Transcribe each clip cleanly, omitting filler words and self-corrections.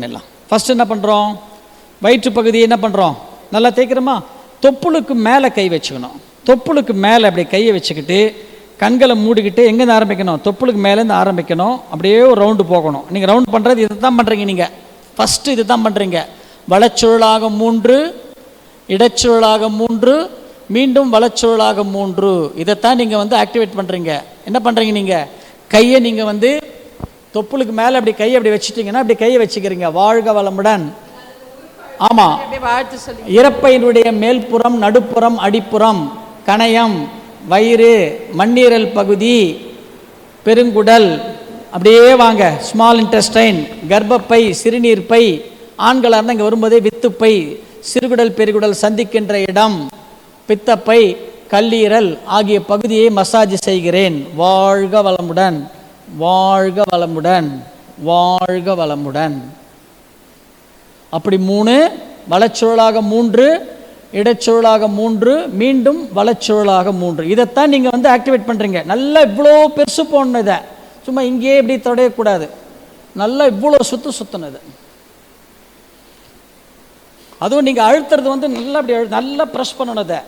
பண்ணிடலாம். ஃபஸ்ட்டு என்ன பண்ணுறோம், வயிற்று பகுதியை என்ன பண்ணுறோம், நல்லா தேய்க்கிறோமா, தொப்புளுக்கு மேலே கை வச்சுக்கணும். தொப்புளுக்கு மேலே அப்படி கையை வச்சுக்கிட்டு கண்களை மூடிக்கிட்டு எங்கேருந்து ஆரம்பிக்கணும், தொப்புளுக்கு மேலேருந்து ஆரம்பிக்கணும். அப்படியே ஒரு ரவுண்டு போகணும். நீங்கள் ரவுண்ட் பண்ணுறது இதை தான் பண்ணுறீங்க. நீங்கள் ஃபஸ்ட்டு இது தான் பண்ணுறீங்க. வலச்சுழலாக 3, இடச்சுழலாக 3, மீண்டும் வலச்சுழலாக 3. இதைத்தான் நீங்கள் வந்து ஆக்டிவேட் பண்ணுறீங்க. என்ன பண்ணுறீங்க, நீங்கள் கையை நீங்கள் வந்து தொப்புளுக்கு மேலே அப்படி கையை அப்படி வச்சுட்டிங்கன்னா அப்படி கையை வச்சுக்கிறீங்க. வாழ்க வளமுடன். ஆமாம், இறப்பையினுடைய மேல்புறம், நடுப்புறம், அடிப்புறம், கணையம், வயிறு, மண்ணீரல் பகுதி, பெருங்குடல், அப்படியே வாங்க, ஸ்மால் இன்டெஸ்டைன், கர்ப்பப்பை, சிறுநீர் பை, ஆண்களாக இருந்தால் இங்கே வரும்போதே வித்துப்பை, சிறுகுடல் பெருகுடல் சந்திக்கின்ற இடம், பித்தப்பை, கல்லீரல் ஆகிய பகுதியை மசாஜ் செய்கிறேன். வாழ்க வளமுடன், வாழ்க வளமுடன், வாழ்க வளமுடன். அப்படி 3, வலச்சுழலாக 3, இடச்சுழலாக 3, மீண்டும் வலச்சுழலாக 3. இதைத்தான் நீங்கள் வந்து ஆக்டிவேட் பண்ணுறீங்க. நல்லா இவ்வளோ பெருசு போடணும். இதை சும்மா இங்கேயே இப்படி தொடையக்கூடாது. நல்லா இவ்வளோ சுற்றணும். இது அதுவும் நீங்கள் அழுத்துறது வந்து நல்லா அப்படி நல்லா ப்ரெஸ் பண்ணணும். இதை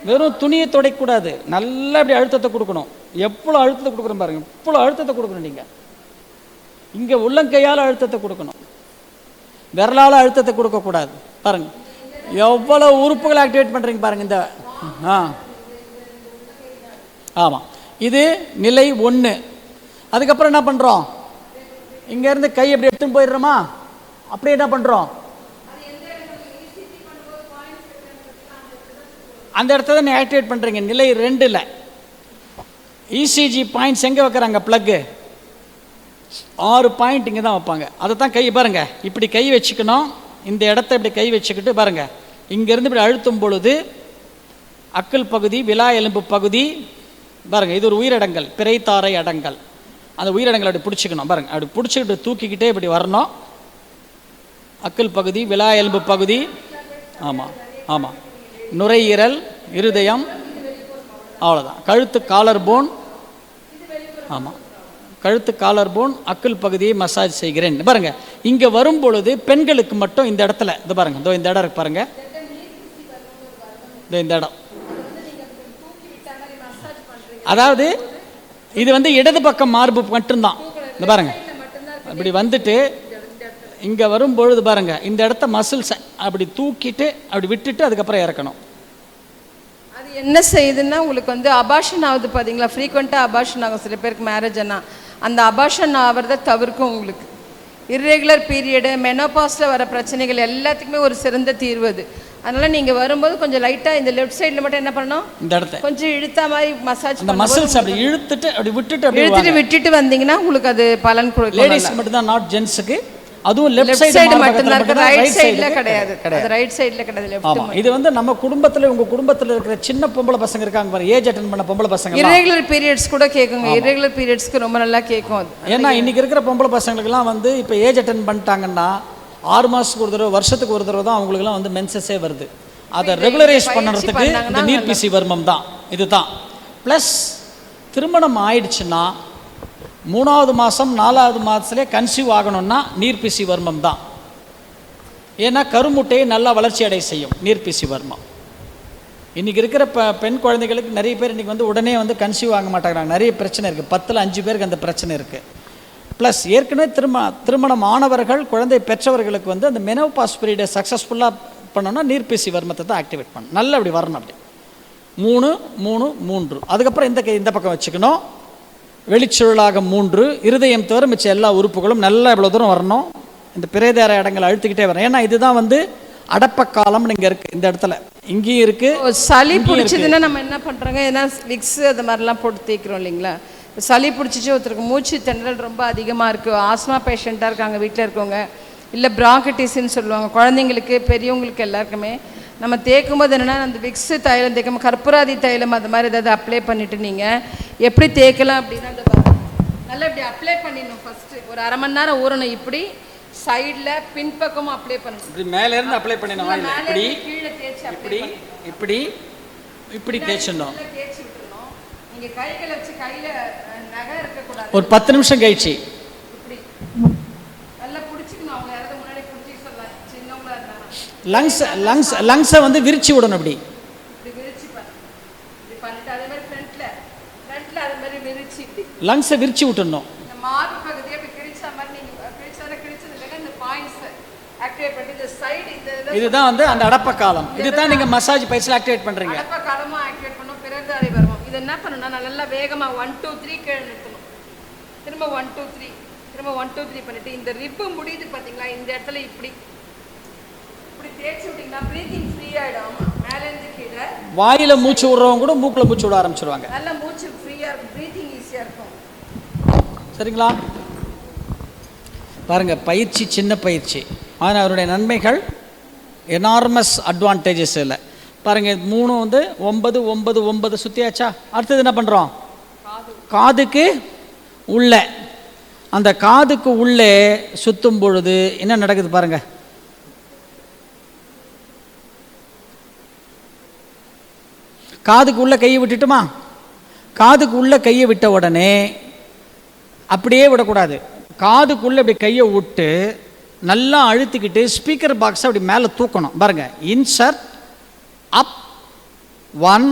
வெறும் துணியை துடைக்கக்கூடாது. நல்லா அப்படி அழுத்தத்தை கொடுக்கணும். எவ்வளோ அழுத்தத்தை கொடுக்குறோம் பாருங்க, இவ்வளோ அழுத்தத்தை கொடுக்கணும். நீங்கள் இங்கே உள்ளங்கையால் அழுத்தத்தை கொடுக்கணும், விரலால் அழுத்தத்தை கொடுக்கக்கூடாது. பாருங்க எவ்வளோ உறுப்புகளை ஆக்டிவேட் பண்ணுறீங்க பாருங்க. இந்த ஆமாம், இது நிலை 1. அதுக்கப்புறம் என்ன பண்ணுறோம், இங்கேருந்து கை அப்படி எடுத்துன்னு போயிடுறோமா, அப்படியே என்ன பண்ணுறோம், அந்த இடத்த தான் நீங்கள் ஆக்டிவேட் பண்ணுறீங்க. நிலை 2ல் இசிஜி பாயிண்ட்ஸ் எங்கே வைக்கிறாங்க, ப்ளக்கு 6 பாயிண்ட் இங்கே தான் வைப்பாங்க. அதை தான் கை பாருங்கள் இப்படி கை வச்சுக்கணும். இந்த இடத்த இப்படி கை வச்சுக்கிட்டு பாருங்கள், இங்கேருந்து இப்படி அழுத்தும் பொழுது அக்கல் பகுதி, விலா எலும்பு பகுதி பாருங்கள், இது ஒரு உயிரிடங்கள், பிறைத்தாரை அடங்கல். அந்த உயிரிடங்கள் அப்படி பிடிச்சிக்கணும் பாருங்கள். அப்படி பிடிச்சிக்கிட்டு தூக்கிக்கிட்டே இப்படி வரணும். அக்கல் பகுதி, விலா எலும்பு பகுதி, ஆமாம் ஆமாம், நுரையீரல், இருதயம், அவ்வளோதான். கழுத்து, காலர் போன், ஆமாம், கழுத்து, காலர் போன், அக்கல் பகுதியை மசாஜ் செய்கிறேன். பாருங்க இங்கே வரும் பொழுது பெண்களுக்கு மட்டும் இந்த இடத்துல இது பாருங்க, இதோ இந்த இடம் இருக்கு பாருங்க, இந்த இடம். அதாவது இது வந்து இடது பக்கம் மார்பு மட்டும்தான். இந்த பாருங்க அப்படி வந்துட்டு இங்கே வரும்பொழுது பாருங்க, இந்த இடத்த மசில்ஸ் அப்படி தூக்கிட்டு அப்படி விட்டுட்டு அதுக்கப்புறம் இறக்கணும். அது என்ன செய்யுதுன்னா உங்களுக்கு வந்து அபார்ஷன் ஆகுது பார்த்தீங்களா, ஃப்ரீக்வெண்ட்டாக அபார்ஷன் ஆகும் சில பேருக்கு மேரேஜ் ஆனால். அந்த அபார்ஷன் ஆகிறத தவிர்க்கும். உங்களுக்கு இர்ரெகுலர் பீரியடு, மெனோபாஸில் வர பிரச்சனைகள் எல்லாத்துக்குமே ஒரு சிறந்த தீர்வு அது. அதனால் நீங்கள் வரும்போது கொஞ்சம் லைட்டாக இந்த லெஃப்ட் சைடில் மட்டும் என்ன பண்ணணும், இந்த இடத்த கொஞ்சம் இழுத்தா மாதிரி மசாஜ் பண்ணி மசில்ஸ் அப்படி இழுத்துட்டு அப்படி விட்டுட்டு வந்தீங்கன்னா உங்களுக்கு அது பலன் கொடுக்கும். லேடிஸ்க்கு மட்டும் தான், நாட் ஜென்ஸுக்கு. அதுவும் லெஃப்ட் சைடு மட்டும் தான் இருக்கு, ரைட் சைடுல கிடையாது. அது ரைட் சைடுல கிடையாது, லெஃப்ட். ஆமா, இது வந்து நம்ம குடும்பத்துல, உங்க குடும்பத்துல இருக்கிற சின்ன பொம்பளை பசங்க இருக்காங்க பாருங்க, ஏஜ் அட்டெண்ட் பண்ண பொம்பளை பசங்க, இர்ரெகுலர் பீரியட்ஸ் கூட கேக்குங்க. இர்ரெகுலர் பீரியட்ஸ்க்கு ரொம்ப நல்லா கேக்கும் அது. ஏன்னா இன்னைக்கு இருக்கிற பொம்பளை பசங்களுக்குலாம் வந்து இப்போ ஏஜ் அட்டெண்ட் பண்ணிட்டாங்கன்னா 6 மாசத்துக்கு ஒரு தடவை, வருஷத்துக்கு ஒரு தடவை தான் அவங்களுக்குலாம் வந்து மென்சஸே வருது. அதை ரெகுலரைஸ் பண்ணுறதுக்கு இந்த நீர்பிசி வர்மம் தான். இதுதான் ப்ளஸ் திருமணம் ஆயிடுச்சுன்னா 3வது மாதம் 4வது மாதத்துலேயே கன்சீவ் ஆகணும்னா நீர்பிசி வர்மம் தான். ஏன்னா கருமுட்டையை நல்லா வளர்ச்சி அடைய செய்யும் நீர்பிசி வர்மம். இன்றைக்கி இருக்கிற பெண் குழந்தைகளுக்கு நிறைய பேர் இன்றைக்கி வந்து உடனே வந்து கன்சீவ் ஆக மாட்டேங்கிறாங்க. நிறைய பிரச்சனை இருக்குது. 10ல் 5 பேருக்கு அந்த பிரச்சனை இருக்குது. ப்ளஸ் ஏற்கனவே திருமணம் ஆனவர்கள், குழந்தை பெற்றவர்களுக்கு வந்து அந்த மெனோபாஸ் பீரியடை சக்ஸஸ்ஃபுல்லாக பண்ணணும்னா நீர்பிசி வர்மத்தை தான் ஆக்டிவேட் பண்ணணும். நல்லா அப்படி வரணும். அப்படி 3 3 3. அதுக்கப்புறம் இந்த பக்கம் வச்சுக்கணும். வெளிச்சுழலாக 3, இருதயம் தவிர மிச்ச எல்லா உறுப்புகளும் நல்லா இவ்வளோ தூரம் வரணும். இந்த பிறைதார இடங்களை அழுத்திக்கிட்டே வரணும். ஏன்னா இதுதான் வந்து அடப்ப காலம்னு இங்கே இருக்குது. இந்த இடத்துல இங்கேயும் இருக்குது. சளி பிடிச்சதுன்னா நம்ம என்ன பண்ணுறோங்க, ஏன்னா விக்ஸு அது மாதிரிலாம் போட்டு தேய்க்கிறோம் இல்லைங்களா. சளி பிடிச்சிச்சு, ஒருத்தருக்கு மூச்சு திணறல் ரொம்ப அதிகமாக இருக்குது, ஆஸ்மா பேஷண்ட்டாக இருக்காங்க, வீட்டில் இருக்கவங்க, இல்லை ப்ராங்கடிஸ்ன்னு சொல்லுவாங்க, குழந்தைங்களுக்கு, பெரியவங்களுக்கு எல்லாருக்குமே நம்ம தேய்க்கும் போது என்னென்னா அந்த விக்ஸு தைலம் தேய்க்கும், கற்பூராதி தைலம் அது மாதிரி ஏதாவது அப்ளை பண்ணிவிட்டு நீங்கள் எப்படி தேய்க்கலாம் அப்படின்னா அந்த நல்லா இப்படி அப்ளை பண்ணிடணும். ஃபஸ்ட்டு ஒரு 1/2 மணி நேரம் ஊறணும். இப்படி சைடில் பின்பக்கமும் அப்ளை பண்ணணும். இப்படி மேலேருந்து அப்ளை பண்ணணும். இப்படி கீழே தேய்ச்சி இப்படி இப்படி இப்படி தேய்ச்சிடணும். தேய்ச்சி விட்டுருணும். நீங்கள் கைகளை வச்சு கையில் நகை இருக்கக்கூடாது. ஒரு 10 நிமிஷம் கழிச்சு இப்படி நல்லா பிடிச்சிக்கணும். அவங்க யாராவது முன்னாடி லங்ஸை வந்து விரிச்சு விடணும். அப்படி இப்படி விரிச்சு இப்படி பண்ணிட்டு அதே மாதிரி ஃப்ரண்ட்ல அதே மாதிரி விரிச்சு இப்படி லங்ஸை விரிச்சு விட்டுடணும். இந்த மார்பு பகுதியை இப்படி கிழிச்ச மாதிரி நீங்கள் கிழிச்சதுல இந்த பாயிண்ட்ஸ் ஆக்டிவேட் பண்ணி இந்த சைடு இந்த இதுதான் வந்து அந்த அடப்ப காலம். இதுதான் நீங்கள் மசாஜ் பயிற்சியில் ஆக்டிவேட் பண்ணுறீங்க. அடப்ப காலமாக ஆக்டிவேட் பண்ணோம். பிறகு வருவோம். இது என்ன பண்ணணும்னா நல்லா வேகமாக 1 2 3 கீழே நிறுத்தணும். திரும்ப 1 2 3 திரும்ப 1 2 3 பண்ணிட்டு இந்த ரிப்பு முடியுது பார்த்தீங்களா, இந்த இடத்துல இப்படி இப்படி தேய்ச்சி விட்டிங்கன்னா ப்ரீத்திங் ஃப்ரீ ஆகிடும். மேலேருந்து கீழே வாயில மூச்சு விடுறவங்க கூட மூக்கில் மூச்சு விட ஆரம்பிச்சிருவாங்க. நல்லா மூச்சு ஃப்ரீயாக இருக்கும், ப்ரீத்திங் ஈஸியாக இருக்கும். சரிங்களா? பாருங்க, பயிற்சி சின்ன பயிற்சி, ஆனால் அவருடைய நன்மைகள் எனார்மஸ் அட்வான்டேஜஸ் இல்லை. பாருங்க, 3 வந்து 9 9 9 சுத்தியாச்சா? அடுத்தது என்ன பண்ணுறோம்? காதுக்கு உள்ள, அந்த காதுக்கு உள்ளே சுத்தும் பொழுது என்ன நடக்குது பாருங்க. காதுக்கு உள்ள கையை விட்டுட்டுமா? காதுக்கு உள்ள கையை விட்ட உடனே அப்படியே விடக்கூடாது. காதுக்குள்ள இப்படி கையை விட்டு நல்லா அழுத்திக்கிட்டு ஸ்பீக்கர் பாக்ஸை அப்படி மேலே தூக்கணும். பாருங்க, இன்சர்ட் அப் 1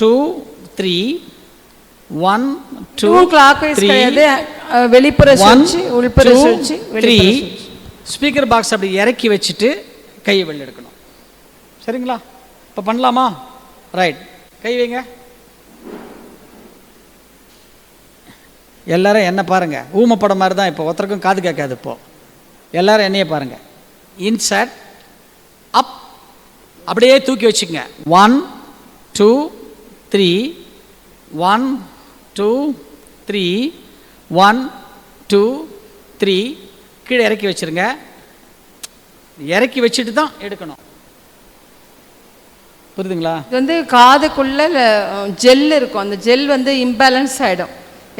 2 3 1 2 கிளாக்வைஸ் கிடையாது, வெளிப்புற சுழற்சி உள்புற சுழற்சி 3. ஸ்பீக்கர் பாக்ஸ் அப்படி இறக்கி வச்சுட்டு கையை வெளில எடுக்கணும். சரிங்களா? இப்போ பண்ணலாமா? ரைட், கை வைங்க. எல்லாரும் என்ன பாருங்க, ஊமப்படம் மாதிரி தான். இப்போ ஒருத்தருக்கும் காது கேட்காது. இப்போ எல்லாரும் என்னையே பாருங்க. இன்சர்ட் அப், அப்படியே தூக்கி வச்சுக்கங்க. 1 2 3 1 2 3 1 2 3 கீழே இறக்கி வச்சிருங்க. இறக்கி வச்சுட்டு தான் எடுக்கணும். புரியுதுங்களா? இது வந்து காதுக்குள்ள ஜெல் இருக்கும். அந்த ஜெல் வந்து இம்பேலன்ஸ் ஆகிடும்.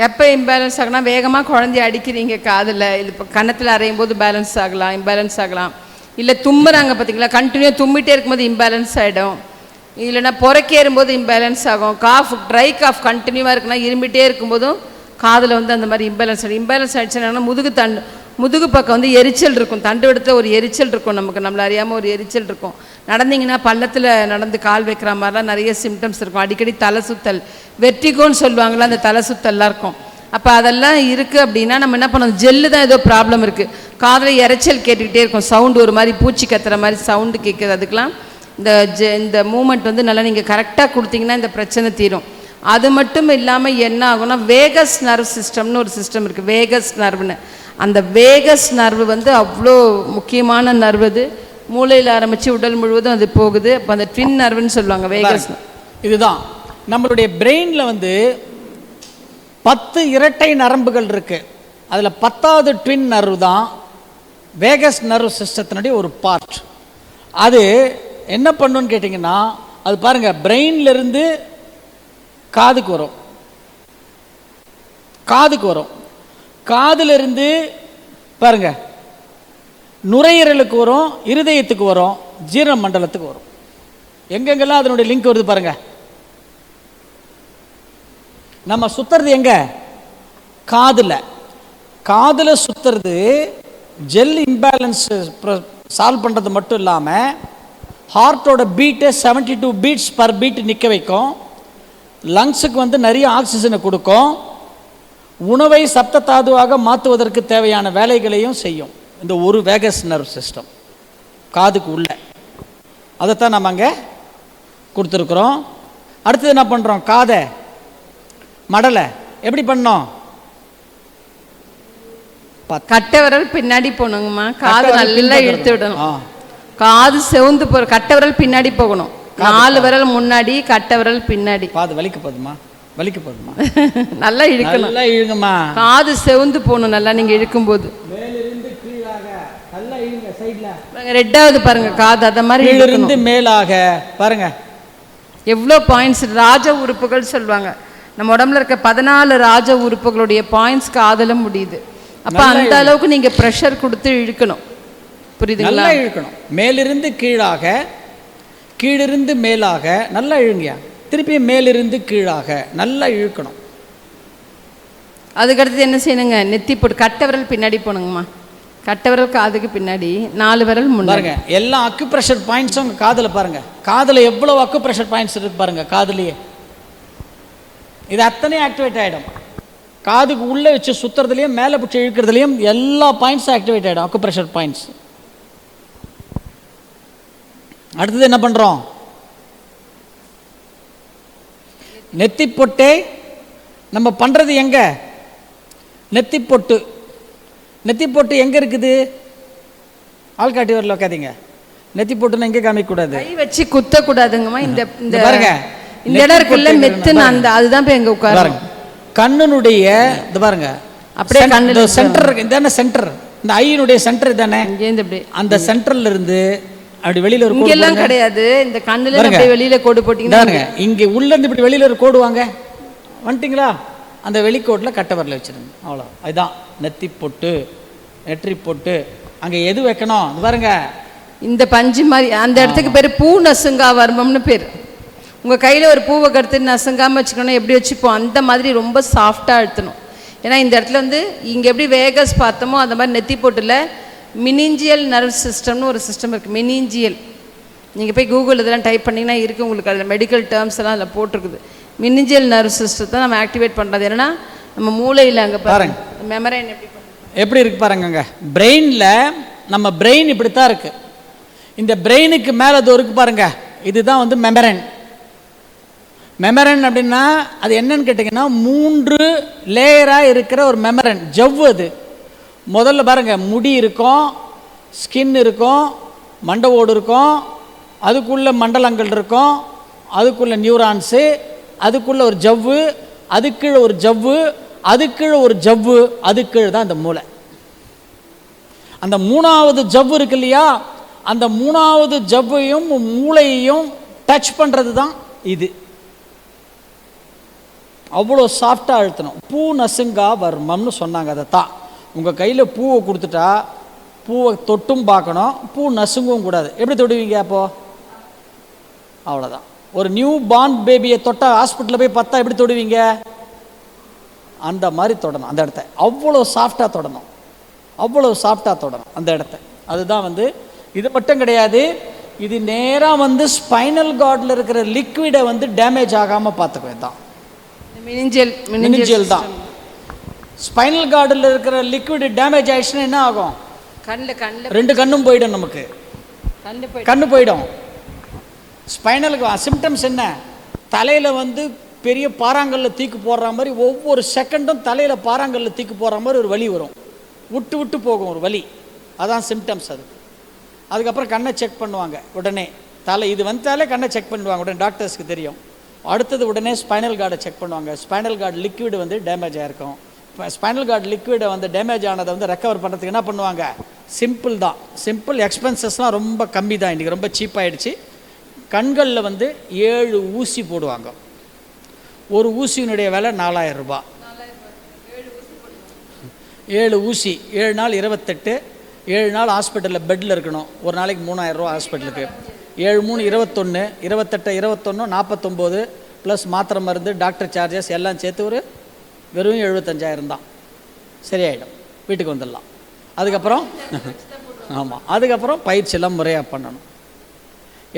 எப்போ இம்பேலன்ஸ் ஆகுனா, வேகமாக குழந்தைய அடிக்கிறீங்க காதில், இது இப்போ கன்னத்தில் அரையும் போது பேலன்ஸ் ஆகலாம், இம்பேலன்ஸ் ஆகலாம். இல்லை தும்முறாங்க பார்த்தீங்களா, கண்டினியூ தும்மிட்டே இருக்கும்போது இம்பேலன்ஸ் ஆகிடும். இல்லைன்னா புறக்கேறும்போது இம்பேலன்ஸ் ஆகும். காஃப், ட்ரை காஃப் கண்டினியூவாக இருக்குன்னா, இருமிட்டே இருக்கும்போதும் காதில் வந்து அந்த மாதிரி இம்பேலன்ஸ் ஆகிடும். இம்பேலன்ஸ் ஆகிடுச்சுன்னா முதுகு பக்கம் வந்து எரிச்சல் இருக்கும். தண்டு விடத்தில் ஒரு எரிச்சல் இருக்கும். நம்மளை அறியாமல் ஒரு எரிச்சல் இருக்கும். நடந்தீங்கன்னா பள்ளத்தில் நடந்து கால் வைக்கிற மாதிரிலாம் நிறைய சிம்டம்ஸ் இருக்கும். அடிக்கடி தலை சுத்தல், வெற்றிகோன்னு சொல்லுவாங்களா, அந்த தலை சுத்தல்லாம் இருக்கும். அப்போ அதெல்லாம் இருக்குது அப்படின்னா நம்ம என்ன பண்ணணும், ஜெல்லு தான் ஏதோ ப்ராப்ளம் இருக்குது. காதில் இறைச்சல் கேட்டுக்கிட்டே இருக்கும், சவுண்டு ஒரு மாதிரி பூச்சி கத்துற மாதிரி சவுண்டு கேட்குது. அதுக்கெலாம் இந்த மூமெண்ட் வந்து நல்லா நீங்கள் கரெக்டாக கொடுத்தீங்கன்னா இந்த பிரச்சனை தீரும். அது மட்டும் இல்லாமல் என்ன ஆகும்னா, வேகஸ் நர்வ் சிஸ்டம்னு ஒரு சிஸ்டம் இருக்குது, வேகஸ் நர்வ்னு. அந்த வேகஸ் நர்வு வந்து அவ்வளோ முக்கியமான நர்வு. அது மூளையில் ஆரம்பித்து உடல் முழுவதும் அது போகுது. அப்போ அந்த ட்வின் நர்வுன்னு சொல்லுவாங்க, வேகஸ். இதுதான் நம்மளுடைய பிரெயினில் வந்து 10 இரட்டை நரம்புகள் இருக்குது. அதில் 10வது ட்வின் நர்வு தான் வேகஸ் நர்வ் சிஸ்டத்தினுடைய ஒரு பார்ட். அது என்ன பண்ணுன்னு கேட்டிங்கன்னா, அது பாருங்கள், பிரெயின்லேருந்து காதுக்கு வரும், காதிலிருந்து பாருங்க நுரையீரலுக்கு வரும், இருதயத்துக்கு வரும், ஜீரண மண்டலத்துக்கு வரும். எங்கெங்கெல்லாம் அதனுடைய லிங்க் வருது பாருங்க. நம்ம சுத்துறது எங்க? காதுல சுத்துறது. ஜெல் இம்பேலன்ஸ் சால்வ் பண்றது மட்டும் இல்லாமல் ஹார்ட்டோட பீட்டை 72 பீட்ஸ் பர் பீட் நிற்க வைக்கும். லங்ஸுக்கு வந்து நிறைய ஆக்சிஜனை கொடுக்கும். உணவை சப்த தாதுவாக மாற்றுவதற்கு தேவையான வேலைகளையும் செய்யும் இந்த ஒரு வேகஸ் நர்வ் சிஸ்டம் காதுக்கு உள்ள. அதைத்தான் நம்ம அங்கே கொடுத்துருக்குறோம். அடுத்தது என்ன பண்ணுறோம்? காதை மடலை எப்படி பண்ணோம்? கட்டை விரல் பின்னாடி போகணுங்கம்மா, காது நல்லா இழுத்து விடணும். காது செவுந்து போகிற கட்டை விரல் பின்னாடி போகணும். 4 விரல் முன்னாடி, கட்டை விரல் பின்னாடி. காது வலிக்க போதுமா? நல்லா இழுக்கணும், நல்லா இழுங்கம்மா. காது செவுந்து போகணும் நல்லா நீங்கள் இழுக்கும்போது. மேலிருந்து கீழாக நல்லா இழுங்க. சைடில் ரெட்டாவது பாருங்க காது, அதை மாதிரி கீழிருந்து மேலாக பாருங்க. எவ்வளோ பாயிண்ட்ஸ் ராஜ உறுப்புகள் சொல்லுவாங்க. நம்ம உடம்புல இருக்க 14 ராஜ உறுப்புகளுடைய பாயிண்ட்ஸ் காதுல முடியுது. அப்போ அந்த அளவுக்கு நீங்கள் ப்ரெஷர் கொடுத்து இழுக்கணும். புரியுதுங்களா? நல்லா இழுக்கணும். மேலிருந்து கீழாக, கீழிருந்து மேலாக நல்லா இழுங்கயா. திருப்பி மேலிருந்து கீழாக நல்லா இழுக்கணும். அதுக்கடுத்து என்ன செய்யணுங்க? நெத்தி போட்டு கட்டை விரல் பின்னாடி போகணுங்கம்மா. கட்டை விரல் காதுக்கு பின்னாடி, 4 விரல் முன்னாடி. பாருங்க எல்லா அக்குப்ரெஷர் பாயிண்ட்ஸும் உங்க காதுல பாருங்க. காதுல எவ்வளவு அக்குப்ரெஷர் பாயிண்ட்ஸ் இருக்கு பாருங்க காதுலயே. இது அத்தனை ஆக்டிவேட் ஆயிடும். காதுக்கு உள்ள வச்சு சுத்துறதுலயும் மேல பிடிச்சி இழுக்கிறதுலயும் எல்லா பாயிண்ட்ஸும் ஆக்டிவேட் ஆயிடும், அக்குப்ரெஷர் பாயிண்ட்ஸ். அடுத்தது என்ன பண்றோம்? நெத்தி பொட்டை நம்ம பண்றது எங்க? நெத்தி பொட்டு. நெத்தி பொட்டு எங்க இருக்குது? ஆள்காட்டி வரல உட்காதீங்க. நெத்தி பொட்டுன்னு எங்க காமிக்க கூடாது, கை வச்சு குத்த கூடாதுங்கம்மா. இந்த பாருங்க இந்த இடம் இருக்குல்ல மெத்துன்னு, அந்த அதுதான் போய் எங்க உட்காரு. பாருங்க கண்ணுனுடைய இது பாருங்க, அப்படியே கண்ணுல சென்டர் இருக்கு. இதானே சென்டர், இந்த ஐயினுடைய சென்டர் தானே. இங்கேருந்து அப்படியே அந்த சென்டர்ல இருந்து அப்படி வெளியில ஒரு இங்க எல்லாம் கிடையாது, இந்த கண்ணுல அப்படியே வெளியில கோடு போட்டீங்கன்னா இங்க உள்ள இருந்து இப்படி வெளியில ஒரு கோடு வாங்க வந்துட்டீங்களா, அந்த வெளிக்கோட்டில் கட்டை வரல வச்சிருங்க. அவ்வளோ. அதுதான் நெத்தி பொட்டு, நெற்றி பொட்டு. அங்கே எது வைக்கணும்? இது பாருங்க இந்த பஞ்சு மாதிரி அந்த இடத்துக்கு பேர் பூ நசுங்கா வர்மம்னு பேர். உங்கள் கையில் ஒரு பூவை கடுத்து நசுங்காமல் வச்சுக்கணும், எப்படி வச்சுப்போம் அந்த மாதிரி ரொம்ப சாஃப்டாக அழுத்தணும். ஏன்னா இந்த இடத்துல வந்து இங்கே எப்படி வேகஸ் பார்த்தோமோ அந்த மாதிரி நெத்தி பொட்டில் மினிஞ்சியல் நர்வ் சிஸ்டம்னு ஒரு சிஸ்டம் இருக்குது. மினிஞ்சியல் நீங்கள் போய் கூகுள் இதெல்லாம் டைப் பண்ணிங்கன்னா இருக்குது உங்களுக்கு, அதில் மெடிக்கல் டேர்ம்ஸ் எல்லாம் அதில் போட்டிருக்குது. மினிஞ்சியல் நர்வ் சிஸ்டத்தை நம்ம ஆக்டிவேட் பண்ணுறது என்னன்னா நம்ம மூளையில் அங்கே பாருங்க மெமரைன் எப்படி இருக்கு பாருங்க. பிரெயினில் நம்ம பிரெயின் இப்படி தான் இருக்கு. இந்த பிரெயினுக்கு மேலே அது இருக்கு பாருங்க, இதுதான் வந்து மெமரன். மெமரன் அப்படின்னா அது என்னன்னு கேட்டிங்கன்னா 3 லேயராக இருக்கிற ஒரு மெமரன் ஜவ்வு. அது முதல்ல பாருங்க முடி இருக்கும், ஸ்கின் இருக்கும், மண்டை ஓடு இருக்கும், அதுக்குள்ள மண்டலங்கள் இருக்கும், அதுக்குள்ள நியூரான்ஸு, அதுக்குள்ள ஒரு ஜவ்வு, அதுக்கீழே ஒரு ஜவ்வு, அதுக்கீழே ஒரு ஜவ்வு, அதுக்கீழே தான் அந்த மூளை. அந்த 3வது ஜவ்வு இருக்கு இல்லையா, அந்த 3வது ஜவ்வையும் மூளையையும் டச் பண்ணுறது தான் இது. அவ்வளோ சாஃப்டாக அழுத்தணும். பூ நசுங்கா வர்மம்னு சொன்னாங்க. அதை தான் உங்கள் கையில் பூவை கொடுத்துட்டா பூவை தொட்டும் பார்க்கணும், பூ நசுங்கவும் கூடாது. எப்படி தொடுவீங்க அப்போது? அவ்வளோதான். ஒரு நியூ பார்ன் பேபியை தொட்டால் ஹாஸ்பிட்டலில் போய் பார்த்தா எப்படி தொடுவீங்க? அந்த மாதிரி தொடணும் அந்த இடத்த. அவ்வளோ சாஃப்டாக தொடணும், அவ்வளோ சாஃப்டாக தொடணும் அந்த இடத்த. அதுதான் வந்து இது மட்டும் கிடையாது, இது நேராக வந்து ஸ்பைனல் கார்டில் இருக்கிற லிக்விடை வந்து டேமேஜ் ஆகாமல் பார்த்துக்குவேன் தான் மினிஞ்சியல் தான். ஸ்பைனல் கார்டில் இருக்கிற லிக்விட் டேமேஜ் ஆயிடுச்சுன்னா என்ன ஆகும்? கண்ணில் 2 கண்ணும் போயிடும், நமக்கு கண்ணு போயிடும். ஸ்பைனலுக்கு சிம்டம்ஸ் என்ன? தலையில் வந்து பெரிய பாறாங்கல்ல தீக்கு போடுற மாதிரி ஒவ்வொரு செகண்டும் தலையில் பாறாங்கல்ல தீக்கு போடுற மாதிரி ஒரு வலி வரும், விட்டு விட்டு போகும் ஒரு வலி. அதான் சிம்டம்ஸ். அதுக்கப்புறம் கண்ணை செக் பண்ணுவாங்க உடனே. இது வந்தாலே கண்ணை செக் பண்ணுவாங்க உடனே, டாக்டர்ஸ்க்கு தெரியும். அடுத்தது உடனே ஸ்பைனல் கார்டை செக் பண்ணுவாங்க. ஸ்பைனல் கார்டு லிக்விட் வந்து டேமேஜ் ஆகிருக்கும். ஸ்பைனல் கார்டு லிக்விடை வந்து டேமேஜ் ஆனதை வந்து ரெக்கவர் பண்ணுறதுக்கு என்ன பண்ணுவாங்க? சிம்பிள் தான். சிம்பிள். எக்ஸ்பென்சஸ்லாம் ரொம்ப கம்மி தான், இன்றைக்கி ரொம்ப சீப்பாகிடுச்சு. கண்களில் வந்து 7 ஊசி போடுவாங்க. ஒரு ஊசியினுடைய விலை 4000 ரூபாய். 7 ஊசி, 7 நாள் 28, 7 நாள் ஹாஸ்பிட்டலில் பெட்டில் இருக்கணும். ஒரு நாளைக்கு 3000 ரூபா ஹாஸ்பிட்டலுக்கு. 7 3 21, 28 21 49 ப்ளஸ் மாத்திரை மருந்து, டாக்டர் சார்ஜஸ் எல்லாம் சேர்த்து ஒரு வெறும் 75,000 தான். சரியாயிடும், வீட்டுக்கு வந்துடலாம். அதுக்கப்புறம் ஆமாம், அதுக்கப்புறம் பயிற்சியெல்லாம் முறையாக பண்ணணும்.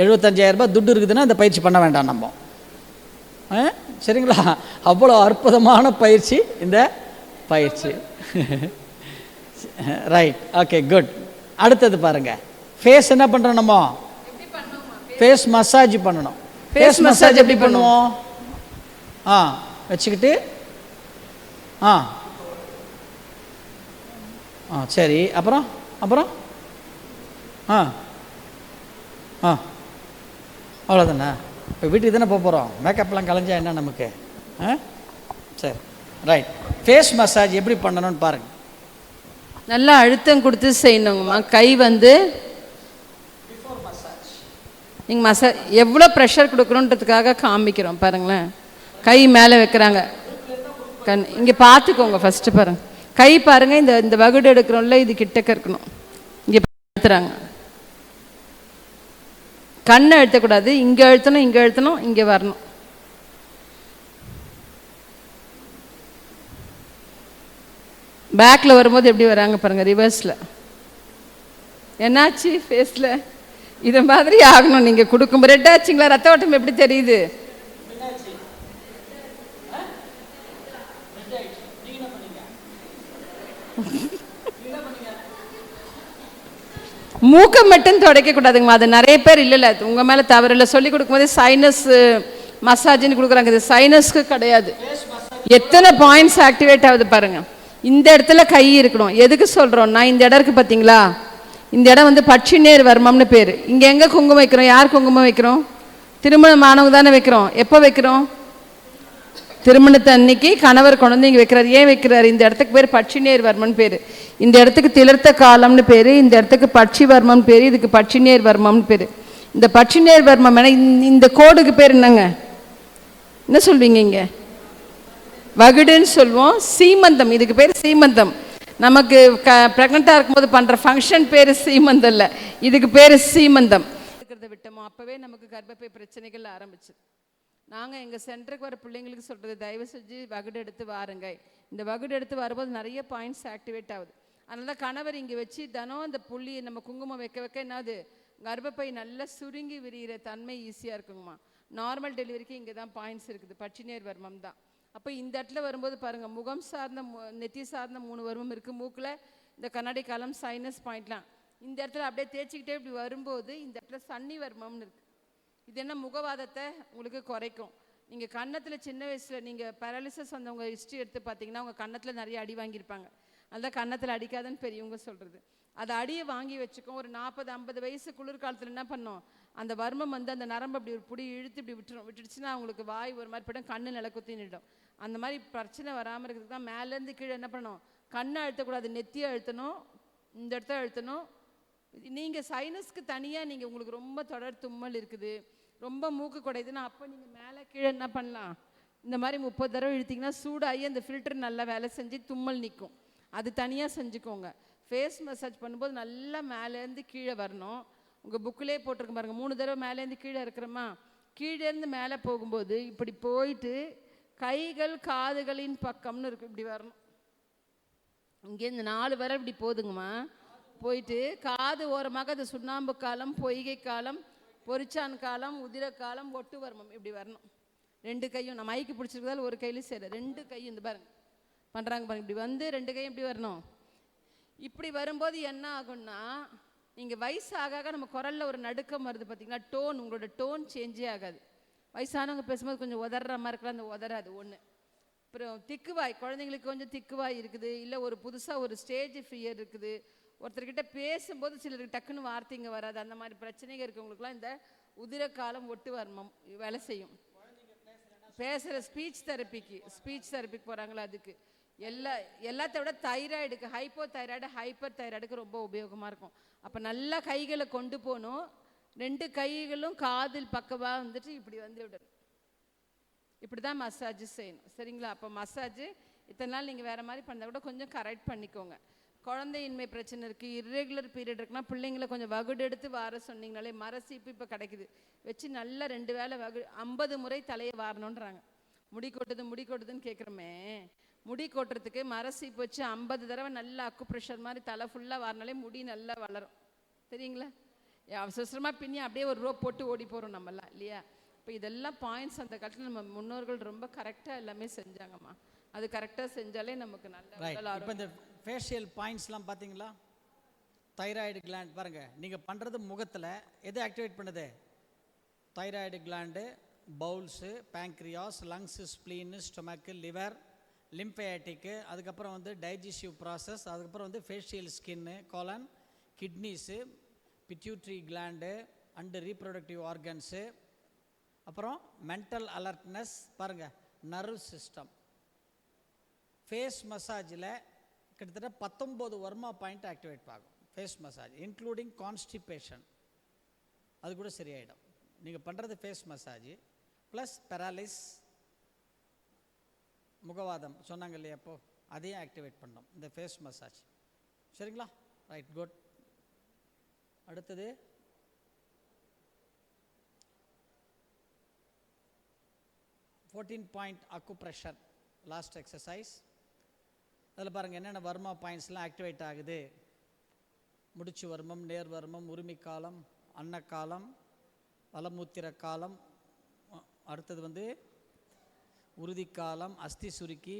75,000 ரூபாய் துட்டு இருக்குதுன்னா அந்த பயிற்சி பண்ண வேண்டாம் நம்ம. சரிங்களா? அவ்வளோ அற்புதமான பயிற்சி இந்த பயிற்சி. Right, okay, good. அடுத்தது பாருங்க, ஃபேஸ் என்ன பண்ணுறோம் நம்ம? ஃபேஸ் மசாஜ் பண்ணணும். ஃபேஸ் மசாஜ் எப்படி பண்ணுவோம்? வச்சுக்கிட்டு சரி, அப்புறம் அப்புறம் அவ்வளோதானே. இப்போ வீட்டுக்கு தானே போக போகிறோம், மேக்கப்லாம் கலைஞ்சா என்ன நமக்கு? சரி, ரைட். ஃபேஸ் மசாஜ் எப்படி பண்ணணும்னு பாருங்கள். நல்லா அழுத்தம் கொடுத்து செய்யணுங்கம்மா. கை வந்து நீங்கள் எவ்வளோ ப்ரெஷர் கொடுக்கணுன்றதுக்காக காமிக்கிறோம் பாருங்களேன். கை மேலே வைக்கிறாங்க, இங்கே பார்த்துக்கோங்க ஃபஸ்ட்டு பாருங்கள். கை பாருங்கள், இந்த வகுடு எடுக்கிறோம்ல, இது கிட்டக்க இருக்கணும். இங்கே அழுத்துறாங்க, கண்ணை அழுத்தக்கூடாது. இங்கே அழுத்தணும், இங்கே அழுத்தணும், இங்கே வரணும். பேக்கில் வரும்போது எப்படி வராங்க பாருங்கள், ரிவர்ஸில். என்னாச்சு ஃபேஸில்? இது மாதிரி ஆகணும். நீங்கள் கொடுக்கும் ரெட் ஆச்சுங்களா? ரத்த ஓட்டம் எப்படி தெரியுது? மூக்கை மட்டும் துடைக்க கூடாதுங்கம்மா. அது நிறைய பேர் இல்லைல்ல, உங்கள் மேலே தவறு இல்லை. சொல்லி கொடுக்கும்போது சைனஸ் மசாஜ்னு கொடுக்குறாங்க. இது சைனஸ்க்கு கிடையாது. எத்தனை பாயிண்ட்ஸ் ஆக்டிவேட் ஆகுது பாருங்கள். இந்த இடத்துல கை இருக்கணும். எதுக்கு சொல்கிறோம்னா, இந்த இடம் இருக்குது பார்த்தீங்களா, இந்த இடம் வந்து பட்சிநேர் வர்மம்னு பேர். இங்கே எங்கே குங்குமம் வைக்கிறோம்? யார் குங்குமம் வைக்கிறோம்? திருமணமானவங்க தானே வைக்கிறோம். எப்போ வைக்கிறோம்? திருமணத்தை அன்னைக்கு கணவர் கொண்டு வந்து இங்கே வைக்கிறார். ஏன் வைக்கிறார்? இந்த இடத்துக்கு பேர் பட்சிநேர் வர்மன் பேர். இந்த இடத்துக்கு திளர்த்த காலம்னு பேர். இந்த இடத்துக்கு பட்சி வர்மம் பேர். இதுக்கு பட்சிநேர் வர்மம்னு பேர். இந்த பட்சிநேர் வர்மம் இந்த கோடுக்கு பேர் என்னங்க? என்ன சொல்வீங்க? இங்கே வகுடுன்னு சொல்லுவோம். சீமந்தம், இதுக்கு பேர் சீமந்தம். நமக்கு ப்ரெக்னெண்ட்டாக இருக்கும்போது பண்ணுற ஃபங்க்ஷன் பேர் சீமந்தம் இல்லை, இதுக்கு பேர் சீமந்தம். இருக்கிறத விட்டோமோ அப்போவே நமக்கு கர்ப்பப்பை பிரச்சனைகள் ஆரம்பிச்சு. நாங்கள் எங்கள் சென்டருக்கு வர பிள்ளைங்களுக்கு சொல்கிறது, தயவு செஞ்சு வகுடு எடுத்து வாருங்க. இந்த வகுடு எடுத்து வரும்போது நிறைய பாயிண்ட்ஸ் ஆக்டிவேட் ஆகுது. அதனால கணவர் இங்கே வச்சு தினம் அந்த புள்ளியை நம்ம குங்குமம் வைக்க வைக்க என்னது, கர்ப்பப்பை நல்லா சுருங்கி விரிகிற தன்மை ஈஸியாக இருக்குங்கம்மா. நார்மல் டெலிவரிக்கு இங்கே தான் பாயிண்ட்ஸ் இருக்குது, பட்சிநேர் வர்மம் தான். அப்போ இந்த இடத்துல வரும்போது பாருங்கள், முகம் சார்ந்த நெத்தி சார்ந்த 3 வர்மம் இருக்குது. மூக்கில் இந்த கண்ணாடி காலம், சைனஸ் பாயிண்ட்லாம் இந்த இடத்துல அப்படியே தேய்ச்சிக்கிட்டே இப்படி வரும்போது இந்த இடத்துல சன்னி வர்மம்னு இருக்குது. இது என்ன, முகவாதத்தை உங்களுக்கு குறைக்கும். நீங்கள் கன்னத்தில் சின்ன வயசில் நீங்கள் பேரலிசிஸ் வந்தவங்க ஹிஸ்ட்ரி எடுத்து பார்த்தீங்கன்னா உங்கள் கன்னத்தில் நிறைய அடி வாங்கியிருப்பாங்க. அதுதான் கன்னத்தில் அடிக்காதுன்னு பெரியவங்க சொல்கிறது. அதை அடியை வாங்கி வச்சுக்கோ. ஒரு 40-50 வயசு குளிர்காலத்தில் என்ன பண்ணோம், அந்த வர்மம் வந்து அந்த நரம்பு அப்படி ஒரு புடி இழுத்து இப்படி விட்டுடுச்சுன்னா அவங்களுக்கு வாய் ஒரு மாதிரி போய்டும், கண்ணு நில குத்தினிடும். அந்த மாதிரி பிரச்சனை வராமல் இருக்கிறதுக்கு தான் மேலேருந்து கீழே என்ன பண்ணணும், கண்ணை அழுத்தக்கூடாது, நெத்தியை அழுத்தணும், இந்த இடத்த அழுத்தணும். நீங்கள் சைனஸ்க்கு தனியாக நீங்கள் உங்களுக்கு ரொம்ப தொடர் தும்மல் இருக்குது, ரொம்ப மூக்கு குடையுதுன்னா அப்போ நீங்கள் மேலே கீழே என்ன பண்ணலாம், இந்த மாதிரி 30 தடவை இழுத்திங்கன்னா சூடாகி அந்த ஃபில்டர் நல்லா வேலை செஞ்சு தும்மல் நிற்கும். அது தனியாக செஞ்சுக்கோங்க. ஃபேஸ் மசாஜ் பண்ணும்போது நல்லா மேலேருந்து கீழே வரணும். உங்கள் புக்கிலே போட்டிருக்க பாருங்கள், 3 தடவை மேலேருந்து கீழே இருக்கிறோமா, கீழேருந்து மேலே போகும்போது இப்படி போயிட்டு கைகள் காதுகளின் பக்கம்னு இருக்கு, இப்படி வரணும். இங்கேருந்து 4 வரை இப்படி போதுங்கம்மா. போயிட்டு காது ஓரமாக அது சுண்ணாம்பு காலம், பொய்கை காலம், பொரிச்சான் காலம், உதிர காலம், ஒட்டு வர்மம் இப்படி வரணும். 2 கையும் நம்ம மைக்கு பிடிச்சிருக்கதால் ஒரு கையிலும் சரி, 2 கையும் இந்த பாருங்க பண்ணுறாங்க பாருங்க, இப்படி வந்து 2 கையும் இப்படி வரணும். இப்படி வரும்போது என்ன ஆகும்னா, நீங்கள் வயசாக நம்ம குரலில் ஒரு நடுக்கம் வருது பார்த்தீங்கன்னா, டோன், உங்களோட டோன் சேஞ்சே ஆகாது. வயசானவங்க பேசும்போது கொஞ்சம் உதற மாதிரி இருக்கலாம், அந்த உதறாது ஒன்று. அப்புறம் திக்குவாய், குழந்தைங்களுக்கு கொஞ்சம் திக்குவாய் இருக்குது, இல்லை ஒரு புதுசாக ஒரு ஸ்டேஜ் ஃபியர் இருக்குது, ஒருத்தர்கிட்ட பேசும்போது சிலருக்கு டக்குன்னு வார்த்தைங்க வராது, அந்த மாதிரி பிரச்சனைகள் இருக்கவங்களுக்குலாம் இந்த உதிர காலம், ஒட்டு வர்மம் வேலை செய்யும். பேசுகிற ஸ்பீச் தெரப்பிக்கு போகிறாங்களா, அதுக்கு எல்லாத்த விட தைராய்டுக்கு, ஹைப்போ தைராய்டு, ஹைப்பர் தைராய்டுக்கு ரொம்ப உபயோகமாக இருக்கும். அப்போ நல்லா கைகளை கொண்டு போகணும். 2 கைகளும் காதில் பக்கமாக வந்துட்டு இப்படி வந்து விடணும். இப்படி தான் மசாஜ் செய்யணும், சரிங்களா? அப்போ மசாஜ் இத்தனை நாள் நீங்கள் வேறு மாதிரி பண்ணதை விட கொஞ்சம் கரெக்ட் பண்ணிக்கோங்க. குழந்தையின்மை பிரச்சனை இருக்குது, இர்ரெகுலர் பீரியட் இருக்குன்னா பிள்ளைங்களை கொஞ்சம் வகுடு எடுத்து வார சொன்னீங்கனாலே, மரசீப்பு இப்போ கிடைக்குது, வச்சு நல்லா 2 வேளை 50 முறை தலையை வாரணுன்றாங்க. முடி கொட்டுதுன்னு கேட்குறோமே, முடி கொட்டுறதுக்கு மரசீப்பு வச்சு 50 தடவை நல்லா அக்கு ப்ரெஷர் மாதிரி தலை ஃபுல்லாக வாரினாலே முடி நல்லா வளரும், தெரியுங்களா? அவசரமாக பின்னி அப்படியே ஒரு ரோப் போட்டு ஓடி போகிறோம் நம்மலாம், இல்லையா? இப்போ இதெல்லாம் பாயிண்ட்ஸ் அந்த காலத்தில் நம்ம முன்னோர்கள் ரொம்ப கரெக்டாக எல்லாமே செஞ்சாங்கம்மா. அது கரெக்டாக செஞ்சாலே நமக்கு நல்லா. இப்போ இந்த ஃபேஷியல் பாயிண்ட்ஸ்லாம் பார்த்தீங்களா, தைராய்டு கிளாண்ட் பாருங்கள், நீங்கள் பண்ணுறது முகத்தில் எது ஆக்டிவேட் பண்ணுது, thyroid gland, bowels, pancreas, lungs, spleen, stomach, liver, lymphatic, அதுக்கப்புறம் வந்து டைஜஸ்டிவ் ப்ராசஸ், அதுக்கப்புறம் வந்து facial skin, colon, kidneys, pituitary gland and reproductive organs, அப்புறம் மென்டல் அலர்ட்னஸ் பாருங்கள், நர்வ் சிஸ்டம். ஃபேஸ் மசாஜில் கிட்டத்தட்ட 19 வர்மா பாயிண்ட் ஆக்டிவேட் ஆகும் ஃபேஸ் மசாஜ், இன்க்ளூடிங் கான்ஸ்டிபேஷன், அது கூட சரியாயிடும். நீங்கள் பண்ணுறது ஃபேஸ் மசாஜ் ப்ளஸ் பெராலிஸ், முகவாதம் சொன்னாங்க இல்லையா, அப்போ அதையும் ஆக்டிவேட் பண்ணோம் இந்த ஃபேஸ் மசாஜ், சரிங்களா? Right, good. அடுத்தது 14 பாயிண்ட் அக்குப்ரெஷர், லாஸ்ட் எக்ஸசைஸ். அதில் பாருங்கள் என்னென்ன வர்மா பாயிண்ட்ஸ்லாம் ஆக்டிவேட் ஆகுது. முடிச்சு வர்மம், நேர்வர்மம், உரிமைக்காலம், அன்னக்காலம், வலமூத்திர காலம், அடுத்தது வந்து உறுதிக்காலம், அஸ்தி சுருக்கி,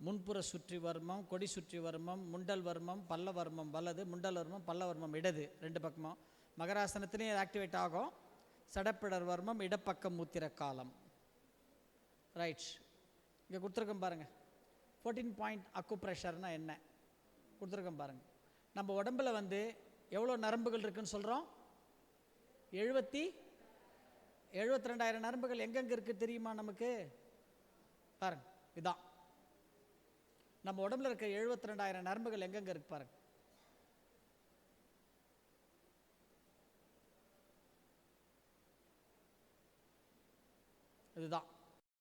முன்புற சுற்றி வர்மம், கொடி சுற்றி வர்மம், முண்டல் வர்மம், பல்ல வர்மம் வலது, முண்டல் வர்மம், பல்ல வர்மம் இடது, 2 பக்கமும். மகராசனத்துலேயும் ஆக்டிவேட் ஆகும். சடப்பிடர் வர்மம், இடப்பக்கம் மூத்திர காலம். ரைட், இங்கே கொடுத்துருக்கோம் பாருங்கள். 14 பாயிண்ட் அக்கு ப்ரெஷர்னால் என்ன கொடுத்துருக்கோம் பாருங்கள். நம்ம உடம்பில் வந்து எவ்வளோ நரம்புகள் இருக்குதுன்னு சொல்கிறோம்? 72,000 நரம்புகள் எங்கெங்கே இருக்குது தெரியுமா நமக்கு? பாருங்க, இதுதான் நம்ம உடம்புல இருக்க 72,000 நரம்புகள் எங்கெங்கே இருக்கு பாருங்க. இதுதான்